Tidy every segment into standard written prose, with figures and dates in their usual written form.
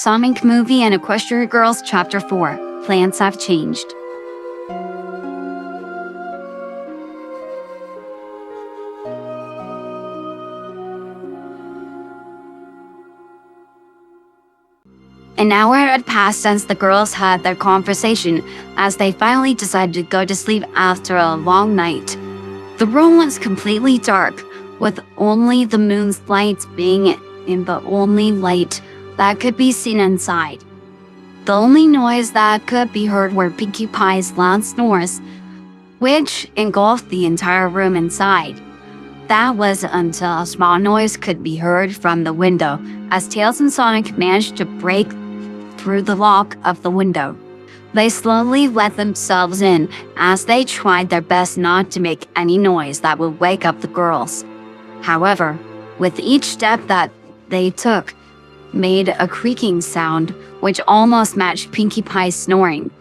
Sonic Movie and Equestria Girls Chapter 4 Plans Have Changed. An hour had passed since the girls had their conversation as they finally decided to go to sleep after a long night. The room was completely dark, with only the moon's lights being in the only light that could be seen inside. The only noise that could be heard were Pinkie Pie's loud snores, which engulfed the entire room inside. That was until a small noise could be heard from the window as Tails and Sonic managed to break through the lock of the window. They slowly let themselves in as they tried their best not to make any noise that would wake up the girls. However, with each step that they took, made a creaking sound which almost matched Pinkie Pie's snoring.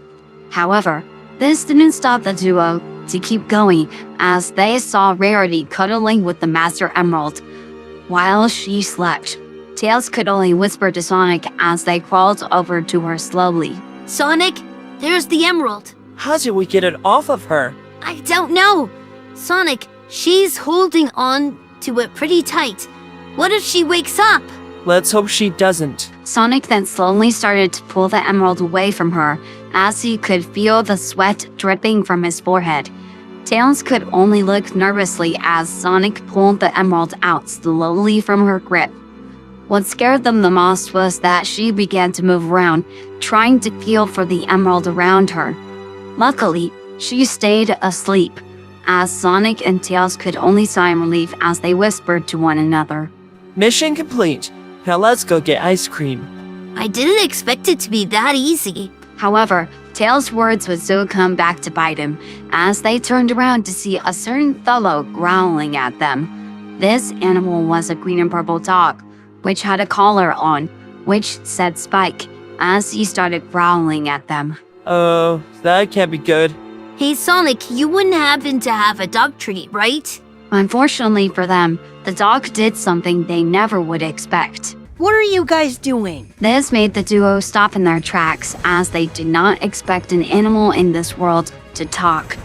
However, this didn't stop the duo to keep going as they saw Rarity cuddling with the Master Emerald while she slept. Tails could only whisper to Sonic as they crawled over to her slowly. Sonic, there's the emerald. How did we get it off of her? I don't know. Sonic, she's holding on to it pretty tight. What if she wakes up? Let's hope she doesn't. Sonic then slowly started to pull the emerald away from her as he could feel the sweat dripping from his forehead. Tails could only look nervously as Sonic pulled the emerald out slowly from her grip. What scared them the most was that she began to move around, trying to feel for the emerald around her. Luckily, she stayed asleep, as Sonic and Tails could only sigh in relief as they whispered to one another. Mission complete. Now let's go get ice cream. I didn't expect it to be that easy. However, Tails' words would soon come back to bite him, as they turned around to see a certain fellow growling at them. This animal was a green and purple dog, which had a collar on, which said Spike, as he started growling at them. Oh, that can't be good. Hey Sonic, you wouldn't happen to have a dog treat, right? Unfortunately for them, the dog did something they never would expect. What are you guys doing? This made the duo stop in their tracks as they did not expect an animal in this world to talk.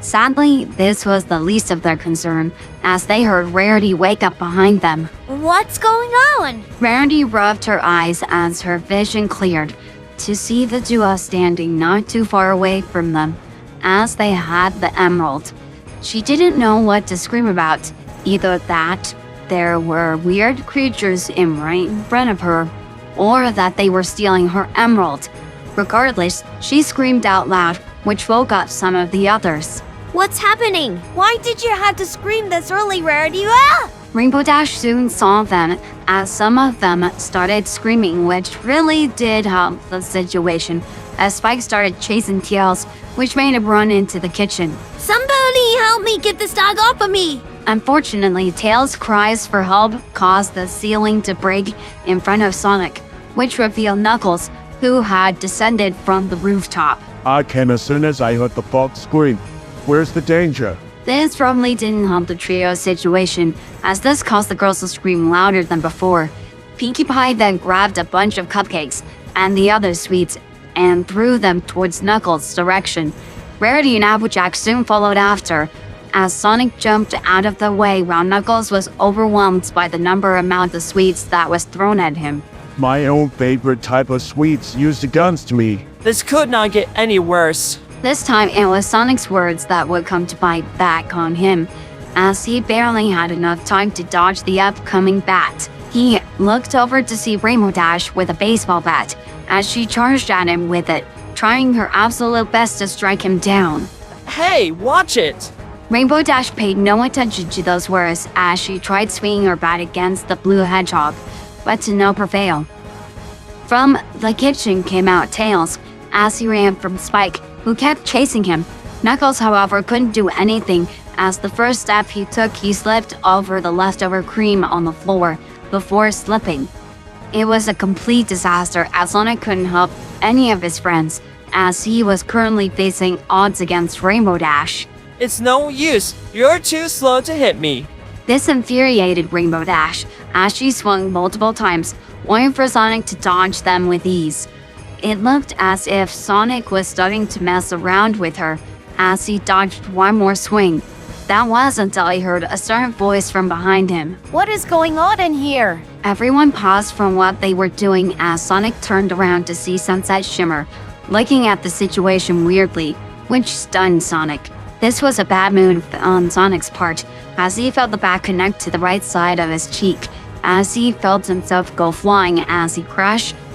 Sadly, this was the least of their concern as they heard Rarity wake up behind them. What's going on? Rarity rubbed her eyes as her vision cleared to see the duo standing not too far away from them as they had the emerald. She didn't know what to scream about, either that there were weird creatures right in front of her, or that they were stealing her emerald. Regardless, she screamed out loud, which woke up some of the others. What's happening? Why did you have to scream this early, Rarity? Ah! Rainbow Dash soon saw them as some of them started screaming, which really did help the situation, as Spike started chasing Tails, which made him run into the kitchen. Somebody help me get this dog off of me! Unfortunately, Tails' cries for help caused the ceiling to break in front of Sonic, which revealed Knuckles, who had descended from the rooftop. I came as soon as I heard the fox scream. Where's the danger? This probably didn't help the trio's situation, as this caused the girls to scream louder than before. Pinkie Pie then grabbed a bunch of cupcakes and the other sweets and threw them towards Knuckles' direction. Rarity and Applejack soon followed after, as Sonic jumped out of the way while Knuckles was overwhelmed by the amount of sweets that was thrown at him. My own favorite type of sweets used against me. This could not get any worse. This time, it was Sonic's words that would come to bite back on him, as he barely had enough time to dodge the upcoming bat. He looked over to see Rainbow Dash with a baseball bat, as she charged at him with it, trying her absolute best to strike him down. Hey, watch it! Rainbow Dash paid no attention to those words as she tried swinging her bat against the blue hedgehog, but to no avail. From the kitchen came out Tails, as he ran from Spike, who kept chasing him. Knuckles, however, couldn't do anything, as the first step he took, he slipped over the leftover cream on the floor before slipping. It was a complete disaster, as Sonic couldn't help any of his friends, as he was currently facing odds against Rainbow Dash. It's no use. You're too slow to hit me. This infuriated Rainbow Dash, as she swung multiple times, waiting for Sonic to dodge them with ease. It looked as if Sonic was starting to mess around with her as he dodged one more swing. That was until he heard a stern voice from behind him. What is going on in here? Everyone paused from what they were doing as Sonic turned around to see Sunset Shimmer, looking at the situation weirdly, which stunned Sonic. This was a bad move on Sonic's part, as he felt the bat connect to the right side of his cheek, as he felt himself go flying as he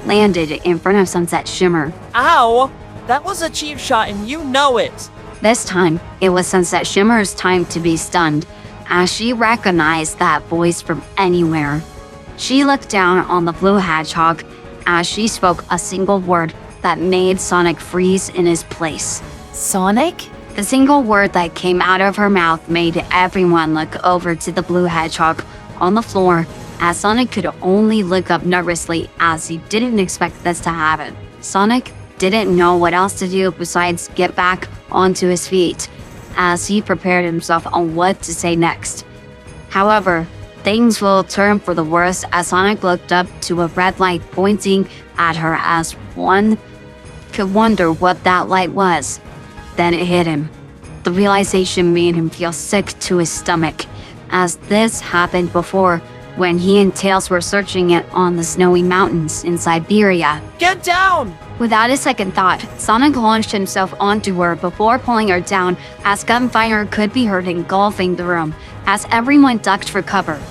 landed in front of Sunset Shimmer. Ow! That was a cheap shot and you know it! This time, it was Sunset Shimmer's time to be stunned, as she recognized that voice from anywhere. She looked down on the blue hedgehog as she spoke a single word that made Sonic freeze in his place. Sonic? The single word that came out of her mouth made everyone look over to the blue hedgehog on the floor, as Sonic could only look up nervously as he didn't expect this to happen. Sonic didn't know what else to do besides get back onto his feet as he prepared himself on what to say next. However, things will turn for the worse as Sonic looked up to a red light pointing at her as one could wonder what that light was. Then it hit him. The realization made him feel sick to his stomach, as this happened before when he and Tails were searching it on the snowy mountains in Siberia. Get down! Without a second thought, Sonic launched himself onto her before pulling her down as gunfire could be heard engulfing the room as everyone ducked for cover.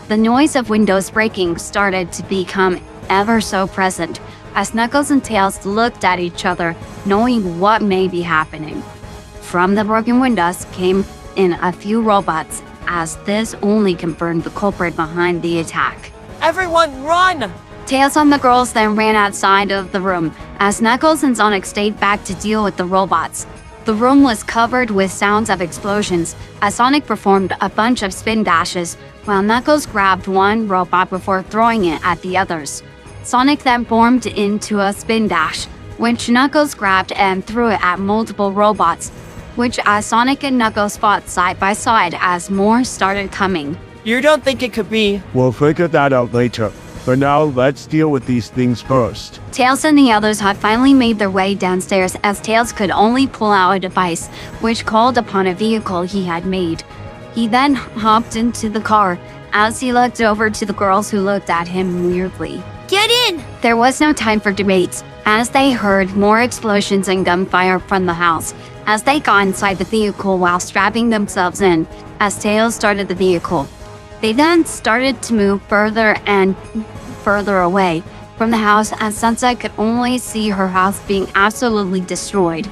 The noise of windows breaking started to become ever so present as Knuckles and Tails looked at each other, knowing what may be happening. From the broken windows came in a few robots, as this only confirmed the culprit behind the attack. Everyone run! Tails and the girls then ran outside of the room, as Knuckles and Sonic stayed back to deal with the robots. The room was covered with sounds of explosions, as Sonic performed a bunch of spin dashes, while Knuckles grabbed one robot before throwing it at the others. Sonic then formed into a spin dash, which Knuckles grabbed and threw it at multiple robots, which as Sonic and Knuckles fought side by side as more started coming. You don't think it could be? We'll figure that out later. For now, let's deal with these things first. Tails and the others had finally made their way downstairs as Tails could only pull out a device which called upon a vehicle he had made. He then hopped into the car as he looked over to the girls who looked at him weirdly. Get in! There was no time for debates as they heard more explosions and gunfire from the house as they got inside the vehicle while strapping themselves in as Tails started the vehicle. They then started to move further and further away from the house as Sunset could only see her house being absolutely destroyed.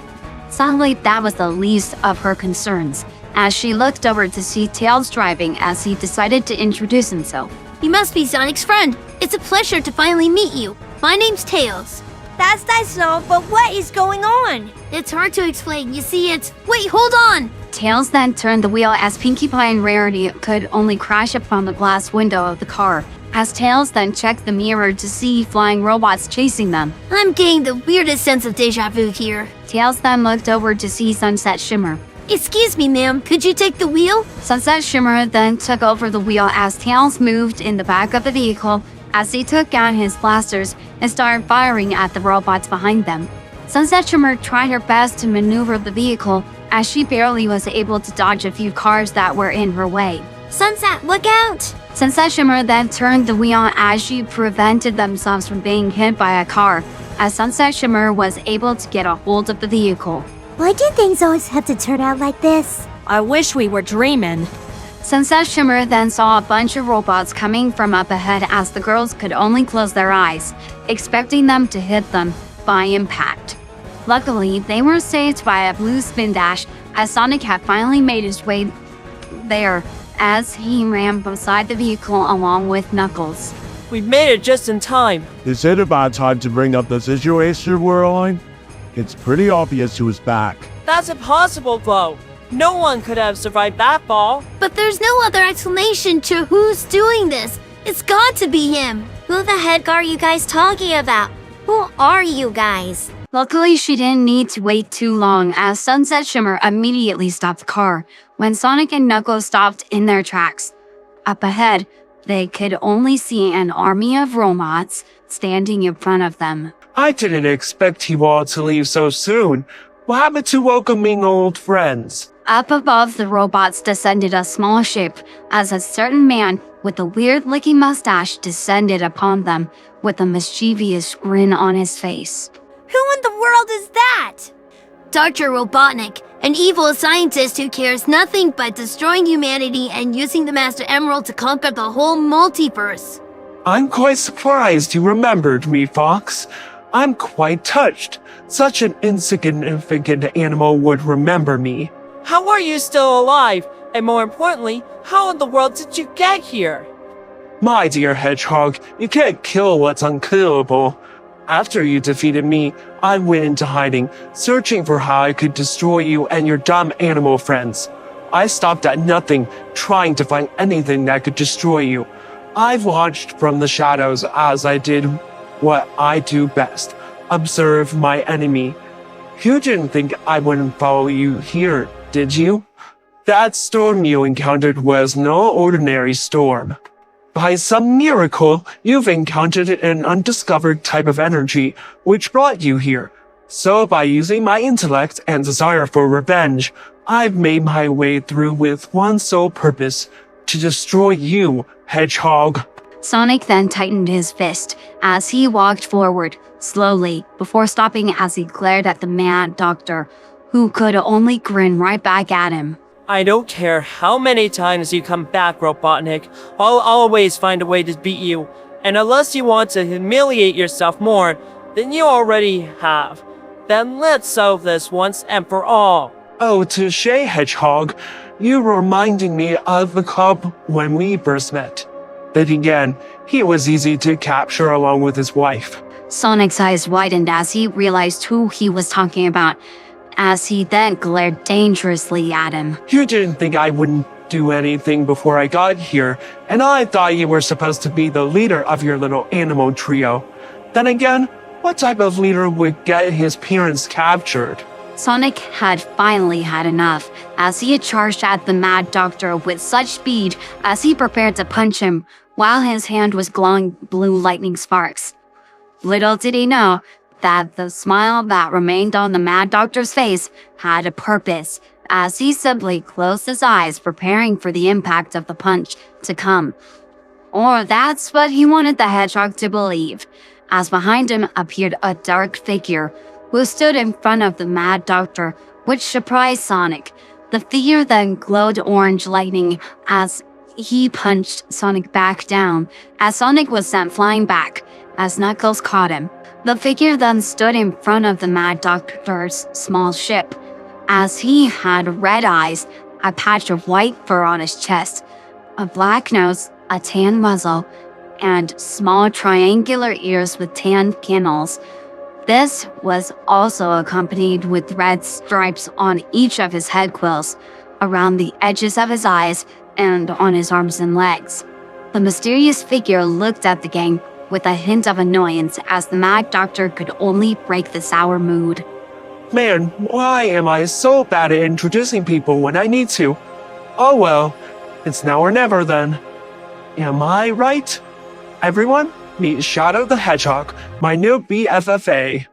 Sadly, that was the least of her concerns as she looked over to see Tails driving as he decided to introduce himself. You must be Sonic's friend. It's a pleasure to finally meet you. My name's Tails. That's nice, no, but what is going on? It's hard to explain. You see, Wait, hold on! Tails then turned the wheel as Pinkie Pie and Rarity could only crash upon the glass window of the car, as Tails then checked the mirror to see flying robots chasing them. I'm getting the weirdest sense of deja vu here. Tails then looked over to see Sunset Shimmer. Excuse me, ma'am. Could you take the wheel? Sunset Shimmer then took over the wheel as Tails moved in the back of the vehicle as he took out his blasters and started firing at the robots behind them. Sunset Shimmer tried her best to maneuver the vehicle as she barely was able to dodge a few cars that were in her way. Sunset, look out! Sunset Shimmer then turned the wheel as she prevented themselves from being hit by a car, as Sunset Shimmer was able to get a hold of the vehicle. Why do things always have to turn out like this? I wish we were dreaming. Sunset Shimmer then saw a bunch of robots coming from up ahead as the girls could only close their eyes, expecting them to hit them by impact. Luckily, they were saved by a blue spin dash as Sonic had finally made his way there as he ran beside the vehicle along with Knuckles. We made it just in time. Is it about time to bring up the situation we're on? It's pretty obvious who's back. That's impossible, though. No one could have survived that fall. But there's no other explanation to who's doing this. It's got to be him. Who the heck are you guys talking about? Who are you guys? Luckily, she didn't need to wait too long as Sunset Shimmer immediately stopped the car when Sonic and Knuckles stopped in their tracks. Up ahead, They could only see an army of robots standing in front of them. I didn't expect you all to leave so soon. What happened to welcoming old friends? Up above the robots descended a small ship as a certain man with a weird-looking mustache descended upon them with a mischievous grin on his face. Who in the world is that? Dr. Robotnik, an evil scientist who cares nothing but destroying humanity and using the Master Emerald to conquer the whole multiverse. I'm quite surprised you remembered me, Fox. I'm quite touched. Such an insignificant animal would remember me. How are you still alive? And more importantly, how in the world did you get here? My dear Hedgehog, you can't kill what's unkillable. After you defeated me, I went into hiding, searching for how I could destroy you and your dumb animal friends. I stopped at nothing, trying to find anything that could destroy you. I've watched from the shadows as I did what I do best, observe my enemy. You didn't think I wouldn't follow you here, did you? That storm you encountered was no ordinary storm. By some miracle, you've encountered an undiscovered type of energy which brought you here. So by using my intellect and desire for revenge, I've made my way through with one sole purpose, to destroy you, Hedgehog. Sonic then tightened his fist as he walked forward, slowly, before stopping as he glared at the mad doctor, who could only grin right back at him. I don't care how many times you come back, Robotnik. I'll always find a way to beat you. And unless you want to humiliate yourself more than you already have, then let's solve this once and for all. Oh, touche, Hedgehog. You reminding me of the cub when we first met. Then again, he was easy to capture along with his wife. Sonic's eyes widened as he realized who he was talking about, as he then glared dangerously at him. You didn't think I wouldn't do anything before I got here, and I thought you were supposed to be the leader of your little animal trio. Then again, what type of leader would get his parents captured? Sonic had finally had enough, as he had charged at the Mad Doctor with such speed as he prepared to punch him, while his hand was glowing blue lightning sparks. Little did he know that the smile that remained on the Mad Doctor's face had a purpose, as he simply closed his eyes, preparing for the impact of the punch to come. Or that's what he wanted the Hedgehog to believe, as behind him appeared a dark figure who stood in front of the Mad Doctor, which surprised Sonic. The figure then glowed orange lightning as he punched Sonic back down, as Sonic was sent flying back, as Knuckles caught him. The figure then stood in front of the Mad Doctor's small ship, as he had red eyes, a patch of white fur on his chest, a black nose, a tan muzzle, and small triangular ears with tan canals. This was also accompanied with red stripes on each of his head quills, around the edges of his eyes, and on his arms and legs. The mysterious figure looked at the gang with a hint of annoyance, as the Mad Doctor could only break the sour mood. Man, why am I so bad at introducing people when I need to? Oh well, it's now or never then. Am I right? Everyone, meet Shadow the Hedgehog, my new BFFA.